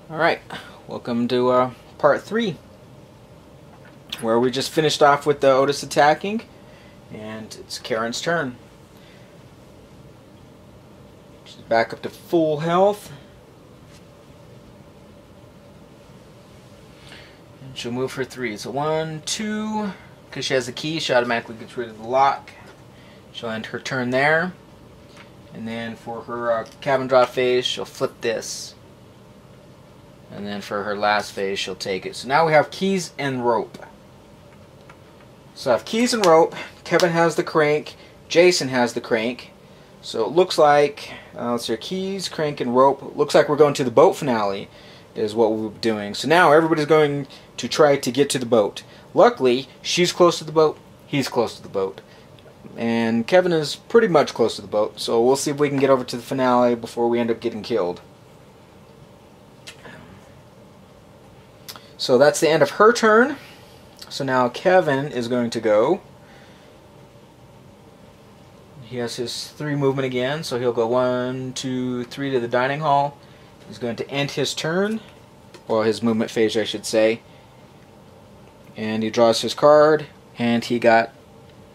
Alright, welcome to part 3, where we just finished off with the Otis attacking, and it's Karen's turn. She's back up to full health. And she'll move her 3. So 1, 2, because she has the key, she automatically gets rid of the lock. She'll end her turn there. And then for her cabin draw phase, she'll flip this. And then for her last phase, she'll take it. So now we have keys and rope. So I have keys and rope. Kevin has the crank. Jason has the crank. So it looks like, let's see, keys, crank, and rope. Looks like we're going to the boat finale is what we're doing. So now everybody's going to try to get to the boat. Luckily, she's close to the boat. He's close to the boat. And Kevin is pretty much close to the boat. So we'll see if we can get over to the finale before we end up getting killed. So that's the end of her turn. So now Kevin is going to go. He has his 3 movement again, so he'll go 1, 2, 3 to the dining hall. He's going to end his turn, or his movement phase, I should say. And he draws his card, and he got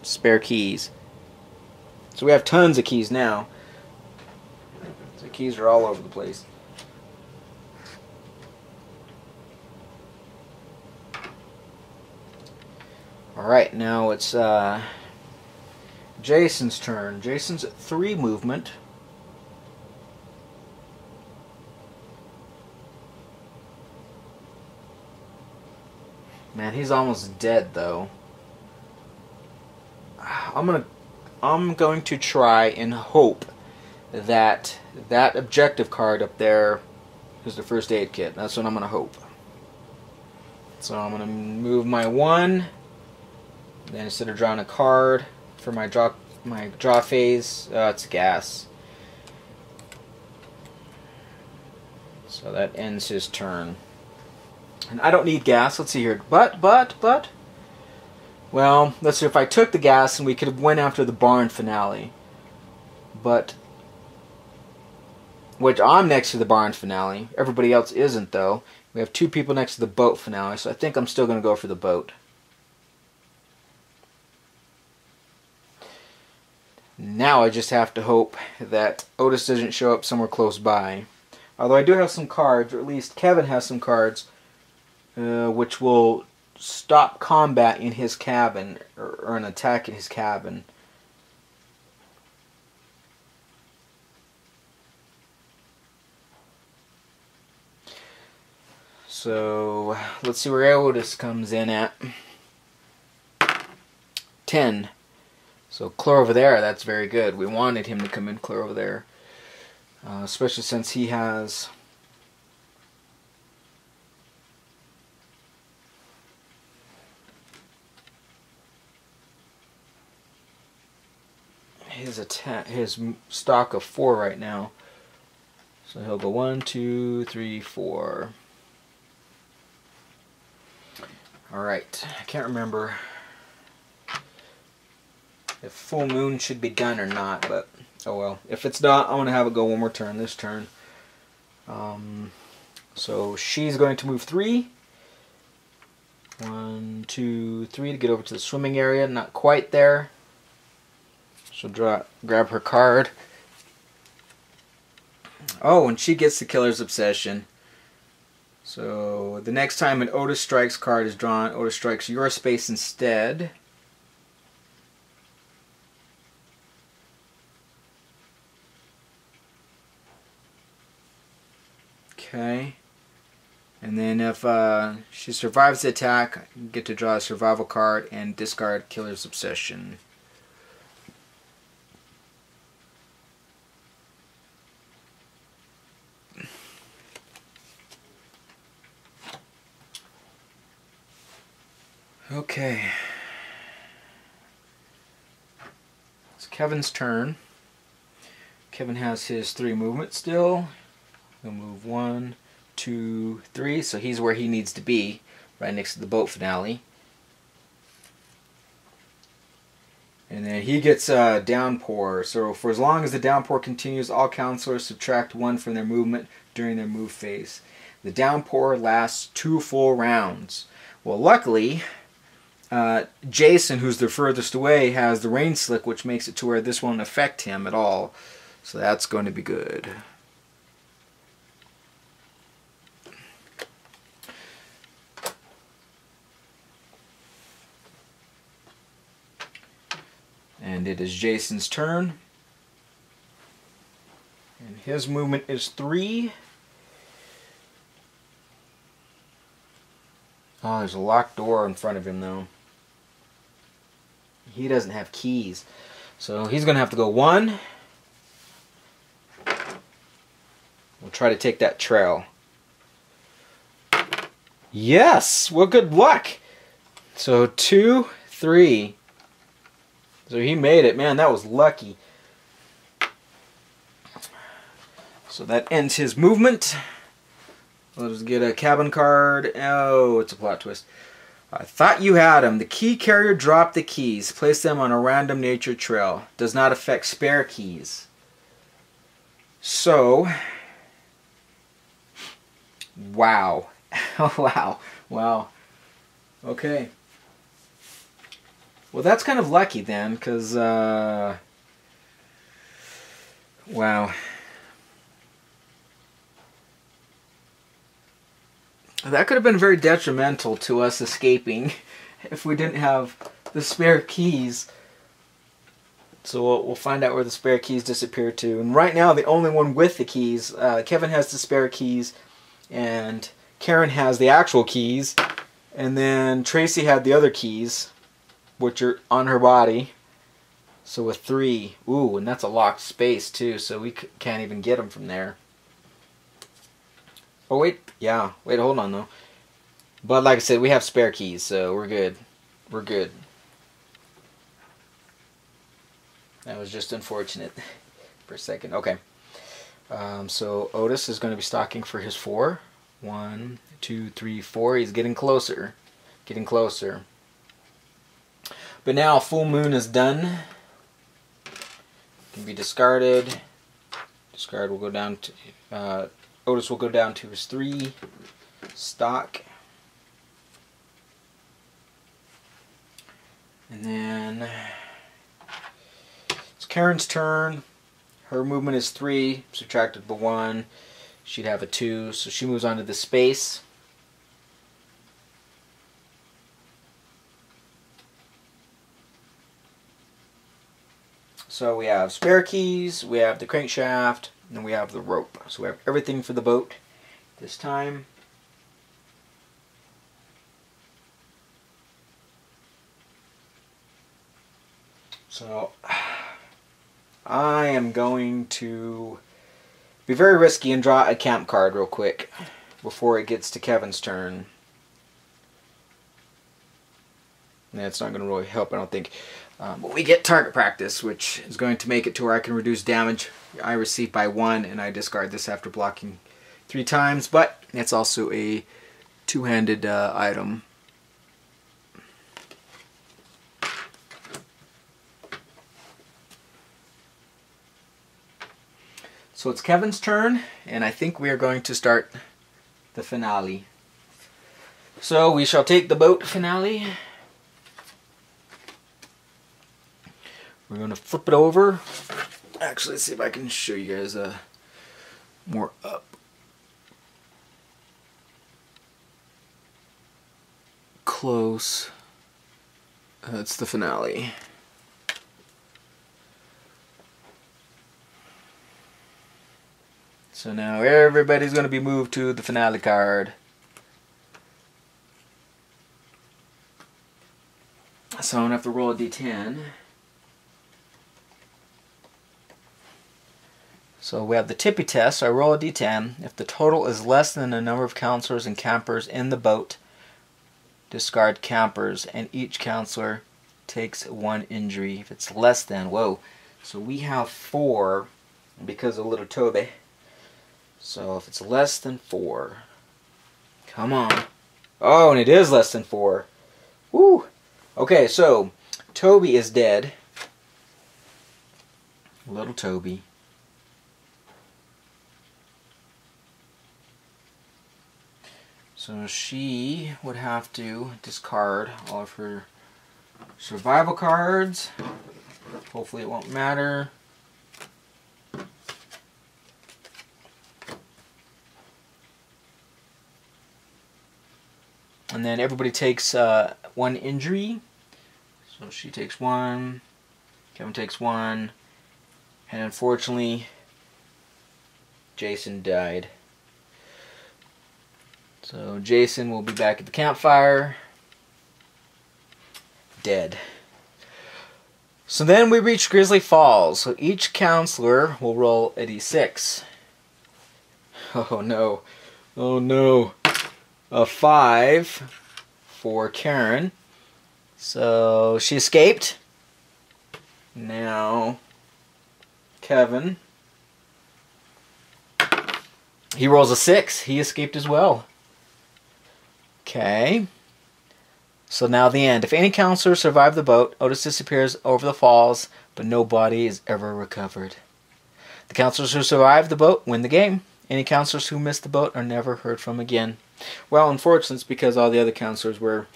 spare keys. So we have tons of keys now. The keys are all over the place. Alright, now it's Jason's turn. Jason's at 3 movement. Man, he's almost dead though. I'm going to try and hope that that objective card up there is the first aid kit. That's what I'm going to hope. So I'm going to move my 1. Then instead of drawing a card for my draw phase, it's gas. So that ends his turn. And I don't need gas. Let's see here. But. Well, let's see, if I took the gas and we could have went after the barn finale. But, which I'm next to the barn finale. Everybody else isn't though. We have 2 people next to the boat finale, so I think I'm still going to go for the boat. Now I just have to hope that Otis doesn't show up somewhere close by. Although I do have some cards, or at least Kevin has some cards, which will stop combat in his cabin, or an attack in his cabin. So let's see where Otis comes in at. 10. So clear over there, that's very good. We wanted him to come in clear over there. Especially since he has his stock of 4 right now. So he'll go 1, 2, 3, 4. Alright, I can't remember if full moon should be done or not, but oh well. If it's not, I'm going to have it go one more turn this turn. So she's going to move 3. 1, 2, 3 to get over to the swimming area. Not quite there. She'll grab her card. Oh, and she gets the Killer's Obsession. So the next time an Otis Strikes card is drawn, Otis strikes your space instead. Okay. And then if she survives the attack, you get to draw a survival card and discard Killer's Obsession. Okay. It's Kevin's turn. Kevin has his 3 movement still. He'll move 1, 2, 3, so he's where he needs to be, right next to the boat finale. And then he gets downpour. So for as long as the downpour continues, all counselors subtract 1 from their movement during their move phase. The downpour lasts 2 full rounds. Well, luckily, Jason, who's the furthest away, has the rain slick, which makes it to where this won't affect him at all. So that's going to be good. And it is Jason's turn. And his movement is 3. Oh, there's a locked door in front of him, though. He doesn't have keys. So he's going to have to go 1. We'll try to take that trail. Yes! Well, good luck! So 2, 3. So he made it. Man, that was lucky. So that ends his movement. Let's get a cabin card. Oh, it's a plot twist. I thought you had him. The key carrier dropped the keys. Place them on a random nature trail. Does not affect spare keys. So, wow. Wow. Wow. Okay. Well, that's kind of lucky then, because, wow. That could have been very detrimental to us escaping if we didn't have the spare keys. So we'll find out where the spare keys disappeared to. And right now, the only one with the keys, Kevin has the spare keys, and Karen has the actual keys, and then Tracy had the other keys, which are on her body. So with 3, ooh, and that's a locked space too, so we can't even get them from there. Oh wait, yeah, wait, hold on though. But like I said, we have spare keys, so we're good. We're good. That was just unfortunate for a second. Okay. So Otis is going to be stalking for his 4. 1, 2, 3, 4. He's getting closer. Getting closer. But now full moon is done. Can be discarded. Discard will go down to Otis will go down to his 3 stock. And then it's Karen's turn. Her movement is 3, subtracted the 1. She'd have a 2, so she moves on to the space. So we have spare keys, we have the crankshaft, and we have the rope. So we have everything for the boat this time. So I am going to be very risky and draw a camp card real quick before it gets to Kevin's turn. That's not going to really help, I don't think. But we get target practice, which is going to make it to where I can reduce damage I receive by 1, and I discard this after blocking 3 times. But it's also a 2-handed item. So it's Kevin's turn, and I think we are going to start the finale. So we shall take the boat finale. We're going to flip it over. Actually, let's see if I can show you guys more up close. That's the finale. So now everybody's going to be moved to the finale card. So I'm going to have to roll a d10. So we have the Tippy test. So I roll a d10. If the total is less than the number of counselors and campers in the boat, discard campers, and each counselor takes 1 injury. If it's less than, whoa. So we have 4 because of little Toby. So if it's less than 4, come on. Oh, and it is less than 4. Woo! Okay, so Toby is dead. Little Toby. So she would have to discard all of her survival cards. Hopefully it won't matter. And then everybody takes 1 injury. So she takes 1, Kevin takes 1, and unfortunately Jason died. So Jason will be back at the campfire, dead. So then we reach Grizzly Falls. So each counselor will roll a d6. Oh no. Oh no. A 5 for Karen. So she escaped. Now Kevin. He rolls a 6. He escaped as well. Okay. So now the end. If any counselor survived the boat, Otis disappears over the falls, but no body is ever recovered. The counselors who survived the boat win the game. Any counselors who missed the boat are never heard from again. Well, unfortunately, it's because all the other counselors were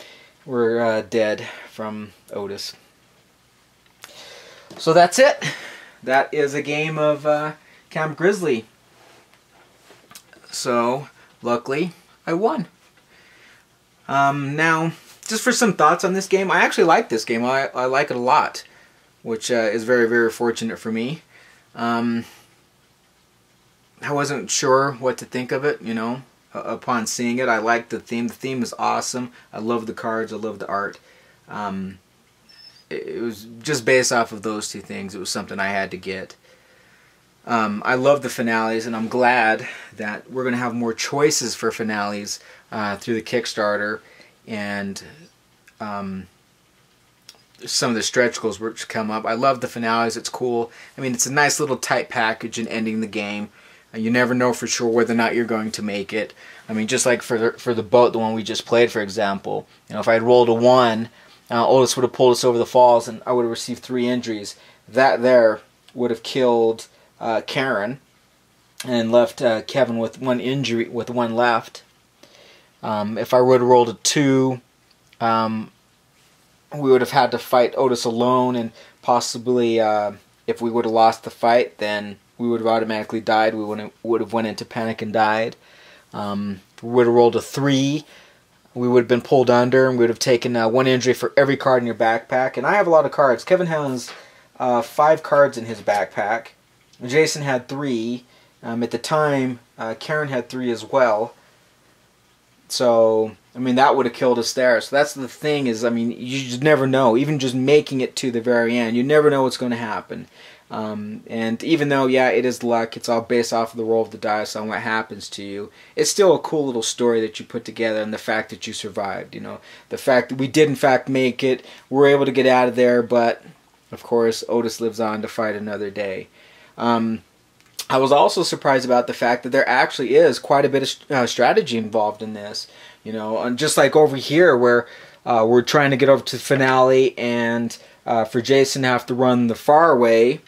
dead from Otis. So that's it. That is a game of Camp Grizzly. So, luckily, I won. Now, just for some thoughts on this game, I actually like this game. I like it a lot, which is very, very fortunate for me. I wasn't sure what to think of it, you know, upon seeing it. I liked the theme. The theme is awesome. I love the cards. I love the art. It was just based off of those two things. It was something I had to get. I love the finales, and I'm glad that we're going to have more choices for finales through the Kickstarter, and some of the stretch goals which come up. I love the finales. It's cool. I mean, it's a nice little tight package in ending the game. You never know for sure whether or not you're going to make it. I mean, just like for the boat, the one we just played, for example. You know, if I had rolled a 1, Otis would have pulled us over the falls, and I would have received 3 injuries. That there would have killed Karen and left Kevin with 1 injury, with 1 left. If I would have rolled a 2, we would have had to fight Otis alone, and possibly if we would have lost the fight, then we would have automatically died. We would have went into panic and died. If we would have rolled a 3, we would have been pulled under, and we would have taken 1 injury for every card in your backpack. And I have a lot of cards. Kevin has 5 cards in his backpack. Jason had 3. At the time, Karen had 3 as well. So, I mean, that would have killed us there. So that's the thing is, I mean, you just never know. Even just making it to the very end, you never know what's going to happen. And even though, yeah, it is luck, it's all based off of the roll of the dice on what happens to you, it's still a cool little story that you put together, and the fact that you survived, you know. The fact that we did, in fact, make it, we're able to get out of there, but, of course, Otis lives on to fight another day. I was also surprised about the fact that there actually is quite a bit of strategy involved in this. You know, and just like over here where we're trying to get over to the finale, and for Jason to have to run the far way,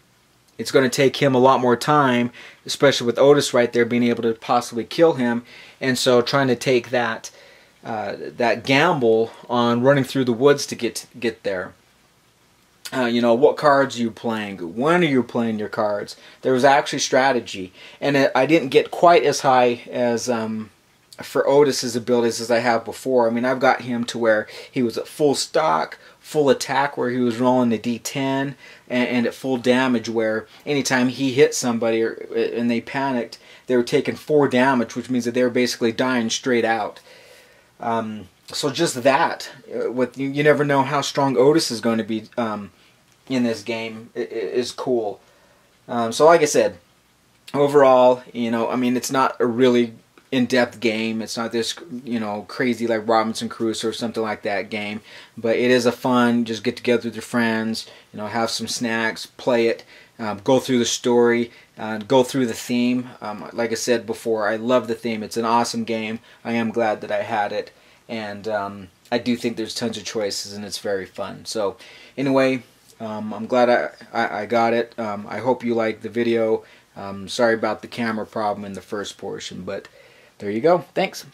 it's going to take him a lot more time, especially with Otis right there being able to possibly kill him. And so trying to take that gamble on running through the woods to get there. You know, what cards are you playing? When are you playing your cards? There was actually strategy. And I didn't get quite as high as for Otis's abilities as I have before. I mean, I've got him to where he was at full stock, full attack, where he was rolling the D10, and at full damage, where anytime he hit somebody and they panicked, they were taking 4 damage, which means that they were basically dying straight out. So just that, you never know how strong Otis is going to be in this game, is cool. So like I said, overall, you know, I mean, it's not a really in-depth game. It's not this, you know, crazy like Robinson Crusoe or something like that game, but it is a fun, just get together with your friends, you know, have some snacks, play it, go through the story, go through the theme. Like I said before, I love the theme. It's an awesome game. I am glad that I had it, and I do think there's tons of choices, and it's very fun. So anyway, I'm glad I got it. I hope you liked the video. Sorry about the camera problem in the first portion, but there you go. Thanks.